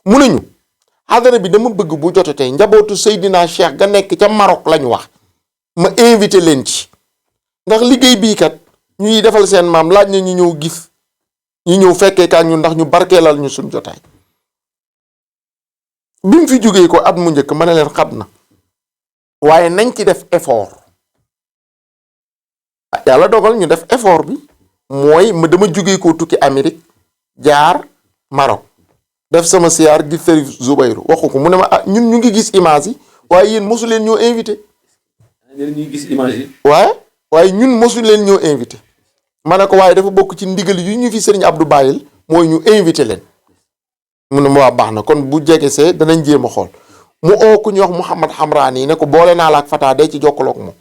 mu nañu xadara bi dama bëgg bu jotatee njabootu Seydina Cheikh ga nekk ca Maroc lañu wax ma invité leen ci ndax liggéey bii kat ñuy defal seen maam laaj na ñu ñëw gis ñu ñëw fekkee kaa ñun ndax ñu barkeelal ñu suñ jotaay bi mu fi jógee ko at mu njëkk ma ne leen xat na waaye nañ ci def effort yàlla dogal ñu def effort bi mooy ma dama jógee ko tukki Amérique jaar Maroc def sama siyaar gis Serif Zoubayru waxu ko mu ne ma ah ñun ñu ngi gis image yi waaye yéen mosu leen ñoo invité. ñuy gis image yi. waaye ñun mosu leen ñoo invité ma ne ko waaye dafa bokk ci ndigal yu ñu fi sëriñ Abdou bàyyil mooy ñu invité leen mu ne ma waa baax na kon bu jegesee danañ jéem a xool mu oo ku ñuy wax Mouhamad Hamraani yi ne ko boole naa la ak Fata day ci jokkaloog moom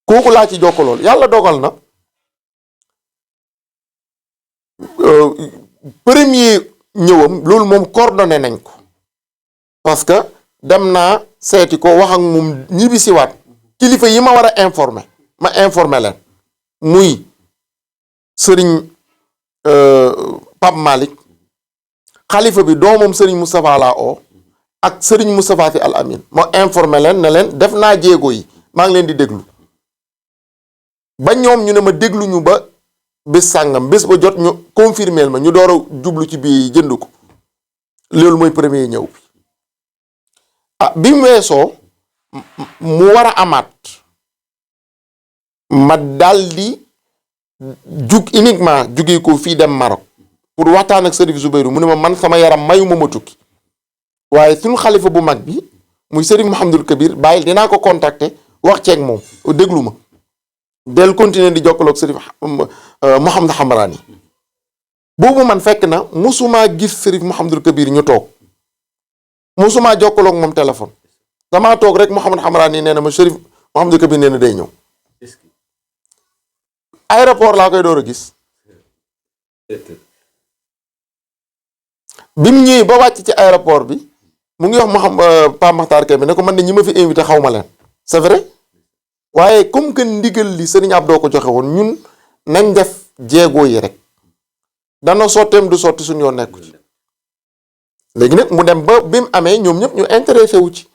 kooku laa ci jokkalool yàlla dogal na premier ñëwam loolu moom coordonné nañ ko parce que dem naa seeti ko wax ak moom ñibbisiwaat kilifa yi ma war a informer ma informer leen muy sëriñ Pape Malick xalifa bi doomam sëriñ Moustapha laa oo ak sëriñ Moustapha Sy Al Amin ma informer leen ne leen def naa jéego yi maa ngi leen di déglu ba ñoom ñu ne ma déglu ñu ba bés sàngam bés ba jot ñu confirmeel ma ñu door a jublu ci bii jënd ko loolu mooy premier ñëw bi bi mu weesoo mu war a amaat ma daldi jug uniquement jugee ko fii dem Maroc pour waxtaan ak Serif Zoubayru mu ne ma man sama yaram mayuma ma tukki waaye suñu xalifa bu mag bi muy Serif Mouhamadul Kabir bàyyil dinaa ko contacter wax ceeg moom déglu ma del continuer di jokkaloog Serif Mouhamad Hamraani boobu man fekk na musumaa gis Serif Mouhamadul Kabir ñu toog musumaa jokkaloog moom téléphone damaa toog rek Mouhamad Hamraani nee na ma Serif Mouhamadul Kabir nee na day ñëw aéroport laa koy door a gis bi mu ñëwee ba wàcc ci aéroport bi mu ngi wax Mouhamad Pa Makhtar Kébé ne ko man de ñi ma fi invité xaw ma leen c'est vrai waaye comme que ndigal li Serigne Abdou ko joxe woon ñun nañ def jéego yi rek dana sotteem du sotti suñu yoon nekku ci léegi nag mu dem ba bi mu amee ñoom ñëpp ñu intéressé wu ci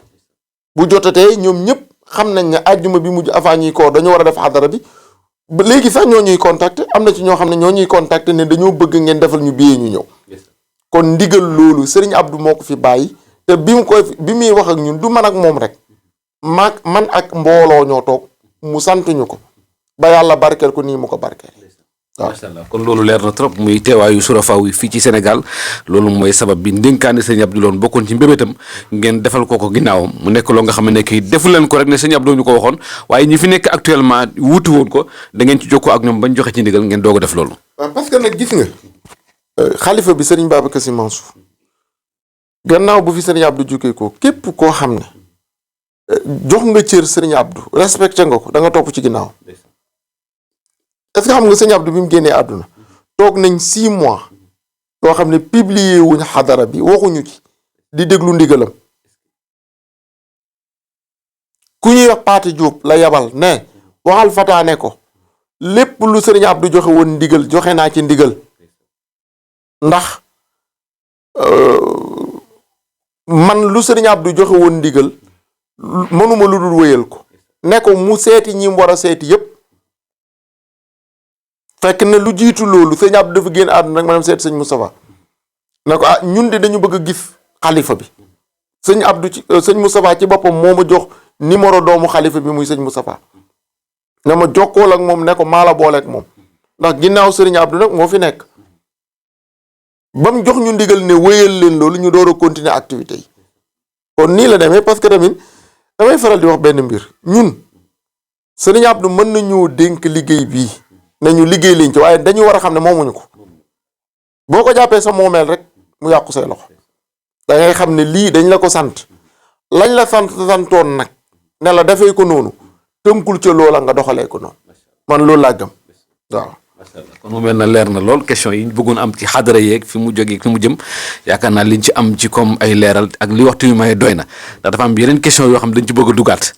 bu jotatee ñoom ñëpp xam nañ ne àjjuma bi mujj avant ñuy koor dañoo war a def xadara bi ba léegi sax ñoo ñuy contacter am na ci ñoo xam ne ñoo ñuy contacter ne dañoo bëgg ngeen defal ñu billet ñu ñëw kon ndigal loolu Serigne Abdou moo ko fi bàyyi te bi muy wax ak ñun du man ak moom rek man ak mbooloo ñoo toog mu santuñu ko ba yàlla barkeel ko nii mu ko barkeel waaw macha allah kon loolu leer na trop muy teewaayu Surafa wi fii ci Sénégal loolu mooy sabab bi ndénkaane sëñ Abdou loon bokkoon ci mbébétam ngeen defal ko ginnaawam mu nekk loo nga xam ne kii defu leen ko rek ne sëñ Abdou ñu ko waxoon waaye ñi fi nekk actuellement wuutu woon ko da ngeen ci jokkoo ak ñoom bañ joxe ci ndigal ngeen doog a def loolu. waaw parce que nag gis nga xalifa bi sëriñ Babacar Sy Mansour gannaaw bu fi sëriñ Abdou jógee ko képp koo xam ne jox nga cër sëriñ Abdou respecté nga ko da nga topp ci ginnaaw. est-ce que xam nga sëñ Abdou bi mu génnee àdduna toog nañ 6 mois yoo xam ne publier wuñ xadara bi waxuñu ci di déglu ndigalam ku ñuy wax Paate Diop la yabal ne waxal Fata ne ko lépp lu sëriñ Abdou joxe woon ndigal joxe naa ci ndigal ndax man lu sëriñ Abdou joxe woon ndigal mënuma lu dul wéyal ko ne ko mu seeti ñi mu war a seeti yépp fekk na lu jiitu loolu sëñ Abdou dafa génn àdduna nag maanaam seet sëñ Moustapha ne ko ñun de dañu bëgg a gis xalifa bi sëñ Abdou ci sëñ Moustapha ci boppam moo ma jox numéro doomu xalifa bi muy sëñ Moustapha ne ma jokkool ak moom ne ko maa la boole ak moom ndax ginnaaw sëriñ Abdou nag moo fi nekk ba mu jox ñu ndigal ne wéyal leen loolu ñu door a continuer activité yi kon nii la demee parce que tamit damay faral di wax benn mbir ñun sëriñ Abdou mën nañoo dénk liggéey bii nañu liggéey liñ ci waaye dañu war a xam ne moomuñu ko boo ko jàppee sa moomeel rek mu yàqu say loxo da ngay xam ne lii dañ la ko sant lañ la santoon nag ne la defee ko noonu tënkul ca loola nga doxalee ko noonu man loolu laa gëm waaw. kon mu mel na leer na lool question yi ñu bëggoon am ci xadara yeeg fi mu jógee fi mu jëm yaakaar naa liñ ci am ci comme ay leeral ak li waxtu yu may doy na ndax dafa am yeneen question yoo xam dañ ci bëgg a dugaat